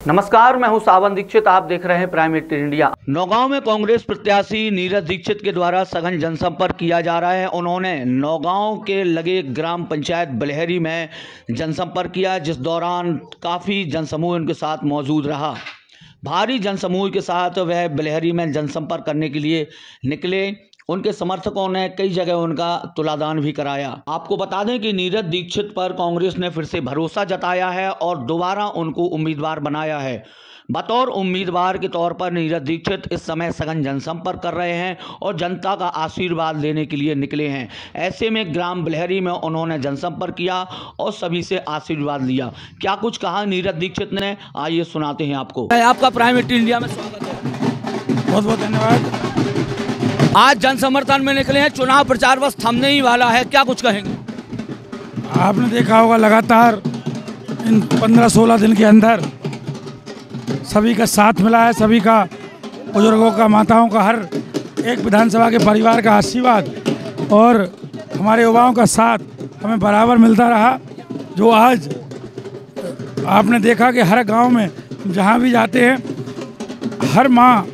नमस्कार, मैं हूं सावन दीक्षित। आप देख रहे हैं प्राइम इंडिया। नौगांव में कांग्रेस प्रत्याशी नीरज दीक्षित के द्वारा सघन जनसंपर्क किया जा रहा है। उन्होंने नौगांव के लगे ग्राम पंचायत बलहरी में जनसंपर्क किया, जिस दौरान काफ़ी जनसमूह उनके साथ मौजूद रहा। भारी जनसमूह के साथ वह बलहरी में जनसंपर्क करने के लिए निकले। उनके समर्थकों ने कई जगह उनका तुलादान भी कराया। आपको बता दें कि नीरज दीक्षित पर कांग्रेस ने फिर से भरोसा जताया है और दोबारा उनको उम्मीदवार बनाया है। बतौर उम्मीदवार के तौर पर नीरज दीक्षित इस समय सघन जनसंपर्क कर रहे हैं और जनता का आशीर्वाद लेने के लिए निकले हैं। ऐसे में ग्राम बलहरी में उन्होंने जनसंपर्क किया और सभी से आशीर्वाद लिया। क्या कुछ कहा नीरज दीक्षित ने, आइए सुनाते हैं आपको। आपका प्राइम इंडिया में स्वागत है। बहुत बहुत धन्यवाद। आज जन समर्थन में निकले हैं, चुनाव प्रचार बस थमने ही वाला है, क्या कुछ कहेंगे? आपने देखा होगा लगातार इन 15-16 दिन के अंदर सभी का साथ मिला है, सभी का, बुजुर्गों का, माताओं का, हर एक विधानसभा के परिवार का आशीर्वाद और हमारे युवाओं का साथ हमें बराबर मिलता रहा। जो आज आपने देखा कि हर गांव में जहां भी जाते हैं, हर माँ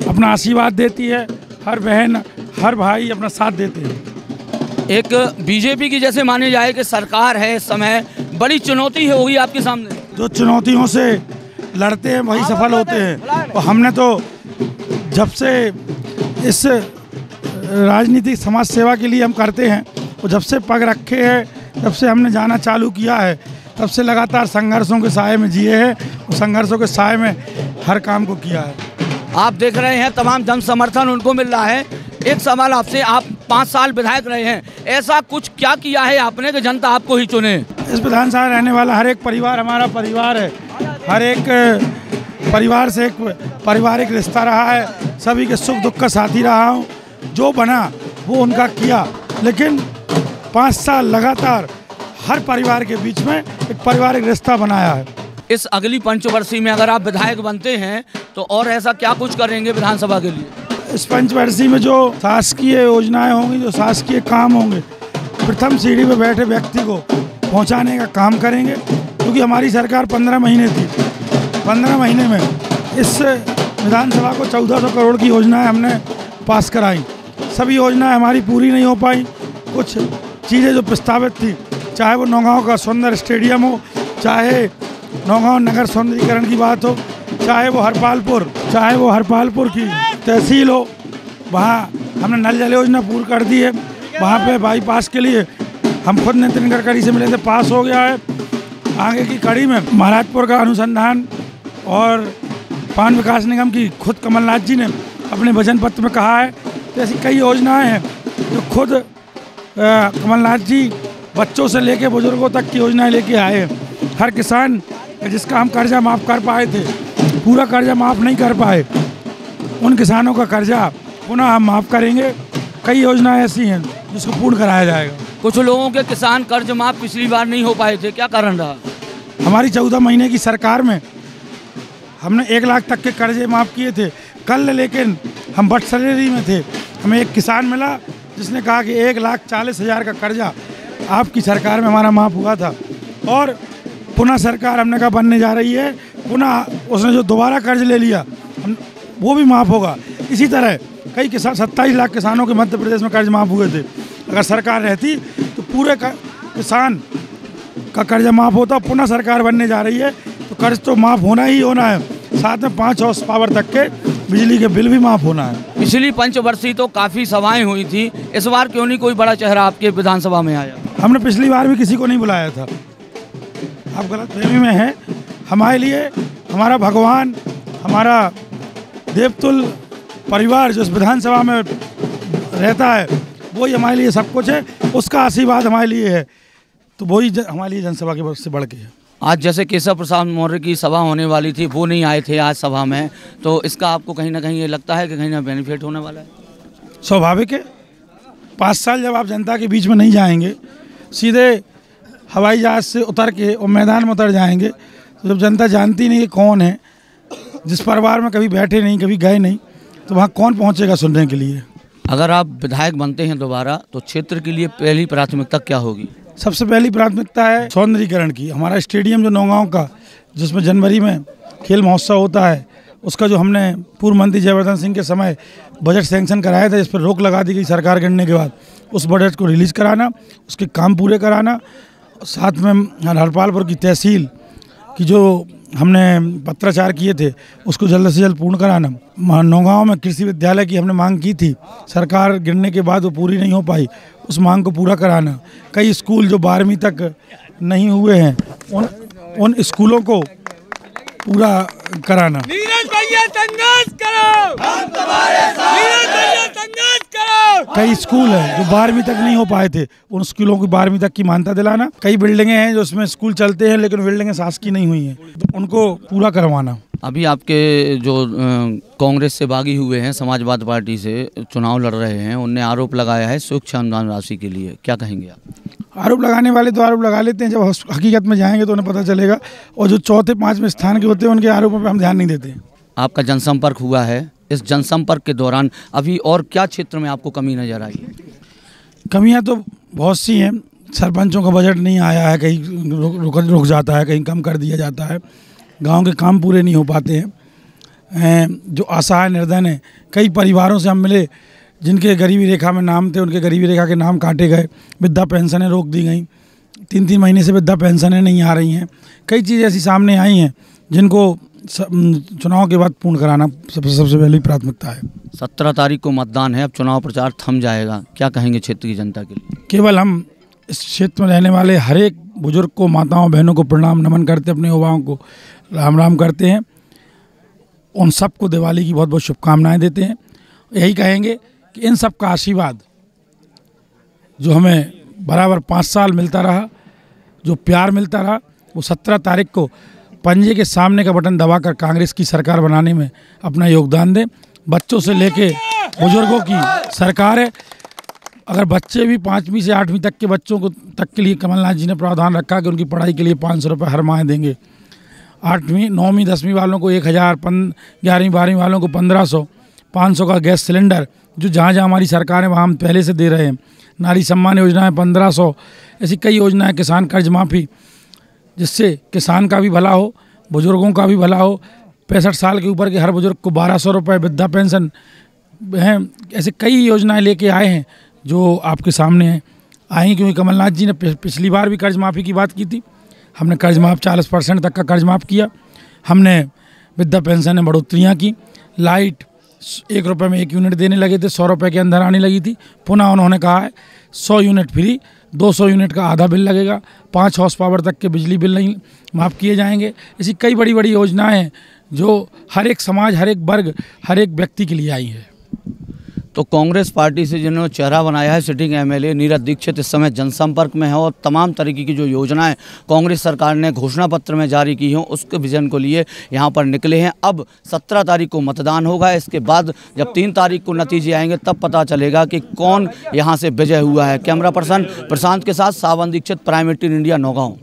अपना आशीर्वाद देती है, हर बहन, हर भाई अपना साथ देते हैं। एक बीजेपी की जैसे माने जाए कि सरकार है, इस समय बड़ी चुनौती होगी आपके सामने। जो चुनौतियों से लड़ते हैं वही सफल होते हैं। और हमने तो जब से इस राजनीतिक समाज सेवा के लिए हम करते हैं, और जब से पग रखे हैं, जब से हमने जाना चालू किया है, तब से लगातार संघर्षों के साए में जिए हैं और संघर्षों के साए में हर काम को किया है। आप देख रहे हैं तमाम जन समर्थन उनको मिल रहा है। एक सवाल आपसे, आप 5 साल विधायक रहे हैं, ऐसा कुछ क्या किया है आपने कि जनता आपको ही चुने? इस विधानसभा रहने वाला हर एक परिवार हमारा परिवार है। हर एक परिवार से एक पारिवारिक रिश्ता रहा है। सभी के सुख दुख का साथी रहा हूँ। जो बना वो उनका किया, लेकिन 5 साल लगातार हर परिवार के बीच में एक पारिवारिक रिश्ता बनाया है। इस अगली पंचवर्षीय में अगर आप विधायक बनते हैं तो और ऐसा क्या कुछ करेंगे विधानसभा के लिए? इस पंचवर्षीय में जो शासकीय योजनाएं होंगी, जो शासकीय काम होंगे, प्रथम सीढ़ी पर बैठे व्यक्ति को पहुंचाने का काम करेंगे। क्योंकि हमारी सरकार 15 महीने थी। 15 महीने में इस विधानसभा को 1400 करोड़ की योजनाएं हमने पास कराई। सभी योजनाएं हमारी पूरी नहीं हो पाई। कुछ चीज़ें जो प्रस्तावित थी, चाहे वो नौगांव का सुंदर स्टेडियम हो, चाहे नौगांव नगर सौंदर्यीकरण की बात हो, चाहे वो हरपालपुर की तहसील हो, वहाँ हमने नल जल योजना पूरी कर दी है। वहाँ पे बाईपास के लिए हम खुद नितिन गडकरी से मिले थे, पास हो गया है। आगे की कड़ी में महाराजपुर का अनुसंधान और पान विकास निगम की खुद कमलनाथ जी ने अपने वचन पत्र में कहा है। तो ऐसी कई योजनाएँ हैं जो खुद कमलनाथ जी बच्चों से लेके बुजुर्गों तक की योजनाएँ लेके आए हैं। हर किसान जिसका हम कर्जा माफ़ कर पाए थे, पूरा कर्जा माफ़ नहीं कर पाए, उन किसानों का कर्जा पुनः हम माफ़ करेंगे। कई योजनाएं ऐसी हैं जिसको पूर्ण कराया जाएगा। कुछ लोगों के किसान कर्ज माफ़ पिछली बार नहीं हो पाए थे, क्या कारण रहा? हमारी 14 महीने की सरकार में हमने 1 लाख तक के कर्जे माफ़ किए थे। कल लेकिन हम बटसरेरी में थे, हमें एक किसान मिला जिसने कहा कि 1,40,000 का कर्जा आपकी सरकार में हमारा माफ़ हुआ था। और पुनः सरकार हमने कहा बनने जा रही है, पुनः उसने जो दोबारा कर्ज ले लिया वो भी माफ़ होगा। इसी तरह कई किसान, 27 लाख किसानों के मध्य प्रदेश में कर्ज माफ़ हुए थे। अगर सरकार रहती तो पूरे किसान का कर्ज माफ़ होता। पुनः सरकार बनने जा रही है तो कर्ज तो माफ़ होना ही होना है, साथ में 5 हॉर्स पावर तक के बिजली के बिल भी माफ़ होना है। पिछली पंचवर्षीय तो काफ़ी सभाएं हुई थी, इस बार क्यों नहीं कोई बड़ा चेहरा आपके विधानसभा में आया? हमने पिछली बार भी किसी को नहीं बुलाया था। आप गलतफहमी में हैं। हमारे लिए हमारा भगवान, हमारा देवतुल्य परिवार जो इस विधानसभा में रहता है, वही हमारे लिए सब कुछ है। उसका आशीर्वाद हमारे लिए है, तो वही हमारे लिए जनसभा के से बढ़ के है। आज जैसे केशव प्रसाद मौर्य की सभा होने वाली थी, वो नहीं आए थे आज सभा में, तो इसका आपको कहीं ना कहीं ये लगता है कि कहीं ना बेनिफिट होने वाला है? स्वाभाविक है। 5 साल जब आप जनता के बीच में नहीं जाएंगे, सीधे हवाई जहाज़ से उतर के और मैदान में उतर जाएंगे, तो जब जनता जानती नहीं कि कौन है, जिस परिवार में कभी बैठे नहीं, कभी गए नहीं, तो वहाँ कौन पहुँचेगा सुनने के लिए? अगर आप विधायक बनते हैं दोबारा, तो क्षेत्र के लिए पहली प्राथमिकता क्या होगी? सबसे पहली प्राथमिकता है सौंदर्यीकरण की। हमारा स्टेडियम जो नौगांव का, जिसमें जनवरी में खेल महोत्सव होता है उसका जो हमने पूर्व मंत्री जयवर्धन सिंह के समय बजट सैंक्शन कराया था, इस पर रोक लगा दी गई सरकार गिरने के बाद, उस बजट को रिलीज़ कराना, उसके काम पूरे कराना, साथ में हरपालपुर की तहसील की जो हमने पत्राचार किए थे उसको जल्द से जल्द पूर्ण कराना। नौगांव में कृषि विद्यालय की हमने मांग की थी, सरकार गिरने के बाद वो पूरी नहीं हो पाई, उस मांग को पूरा कराना। कई स्कूल जो 12वीं तक नहीं हुए हैं उन स्कूलों को पूरा कराना। नीरज भैया संघर्ष करो, हम तुम्हारे साथ हैं। नीरज भैया संघर्ष करो। कई स्कूल हैं जो 12वीं तक नहीं हो पाए थे, उन स्कूलों की 12वीं तक की मान्यता दिलाना। कई बिल्डिंगें हैं जो उसमें स्कूल चलते हैं लेकिन बिल्डिंगें शासकीय नहीं हुई हैं, तो उनको पूरा करवाना। अभी आपके जो कांग्रेस से बागी हुए हैं, समाजवादी पार्टी से चुनाव लड़ रहे हैं, उनने आरोप लगाया है सूक्ष्म अनुदान राशि के लिए, क्या कहेंगे आप? आरोप लगाने वाले तो आरोप लगा लेते हैं, जब हकीकत में जाएंगे तो उन्हें पता चलेगा। और जो चौथे 5वें स्थान के होते हैं उनके आरोपों पर हम ध्यान नहीं देते। आपका जनसंपर्क हुआ है, इस जनसंपर्क के दौरान अभी और क्या क्षेत्र में आपको कमी नजर आई है? कमियां तो बहुत सी हैं। सरपंचों का बजट नहीं आया है, कहीं रुक जाता है, कहीं कम कर दिया जाता है, गांव के काम पूरे नहीं हो पाते हैं। जो असहाय निर्धन है, कई परिवारों से हम मिले जिनके गरीबी रेखा में नाम थे, उनके गरीबी रेखा के नाम काटे गए, वृद्धा पेंशनें रोक दी गई, 3-3 महीने से वृद्धा पेंशनें नहीं आ रही हैं। कई चीज़ें ऐसी सामने आई हैं जिनको चुनाव के बाद पूर्ण कराना सबसे पहली प्राथमिकता है। 17 तारीख को मतदान है, अब चुनाव प्रचार थम जाएगा, क्या कहेंगे क्षेत्र की जनता के लिए? केवल हम इस क्षेत्र में रहने वाले हर एक बुजुर्ग को, माताओं बहनों को प्रणाम नमन करते, अपने युवाओं को राम राम करते हैं, उन सबको दिवाली की बहुत बहुत शुभकामनाएं देते हैं। यही कहेंगे कि इन सब का आशीर्वाद जो हमें बराबर 5 साल मिलता रहा, जो प्यार मिलता रहा, वो 17 तारीख को पंजे के सामने का बटन दबाकर कांग्रेस की सरकार बनाने में अपना योगदान दें। बच्चों से लेके बुजुर्गों की सरकार है। अगर बच्चे भी 5वीं से 8वीं तक के बच्चों को तक के लिए कमलनाथ जी ने प्रावधान रखा कि उनकी पढ़ाई के लिए 500 रुपये हर माह देंगे। 8वीं 9वीं 10वीं वालों को 1000, 11वीं 12वीं वालों को 1500, 500 का गैस सिलेंडर जो जहाँ जहाँ हमारी सरकार है वहाँ हम पहले से दे रहे हैं। नारी सम्मान योजना है 1500, ऐसी कई योजनाएं, किसान कर्ज माफ़ी, जिससे किसान का भी भला हो, बुजुर्गों का भी भला हो। 65 साल के ऊपर के हर बुजुर्ग को 1200 रुपये वृद्धा पेंशन हैं। ऐसे कई योजनाएं लेके आए हैं जो आपके सामने आई, क्योंकि कमलनाथ जी ने पिछली बार भी कर्ज माफ़ी की बात की थी। हमने कर्ज माफ़ 40% तक का कर्ज माफ़ किया। हमने वृद्धा पेंशन में बढ़ोतरियाँ की। लाइट 1 रुपये में 1 यूनिट देने लगे थे, 100 रुपये के अंदर आने लगी थी। पुनः उन्होंने कहा है 100 यूनिट फ्री, 200 यूनिट का आधा बिल लगेगा, 5 हॉर्स पावर तक के बिजली बिल नहीं माफ़ किए जाएंगे। ऐसी कई बड़ी बड़ी योजनाएं हैं जो हर एक समाज, हर एक वर्ग, हर एक व्यक्ति के लिए आई है। तो कांग्रेस पार्टी से जिन्होंने चेहरा बनाया है सिटिंग एमएलए नीरज दीक्षित इस समय जनसंपर्क में है और तमाम तरीके की जो योजनाएं कांग्रेस सरकार ने घोषणा पत्र में जारी की हों उसके विजन को लिए यहां पर निकले हैं। अब 17 तारीख को मतदान होगा, इसके बाद जब 3 तारीख को नतीजे आएंगे तब पता चलेगा कि कौन यहां से विजय हुआ है। कैमरा पर्सन प्रशांत के साथ सावन दीक्षित, प्राइम 18 इंडिया, नौगांव।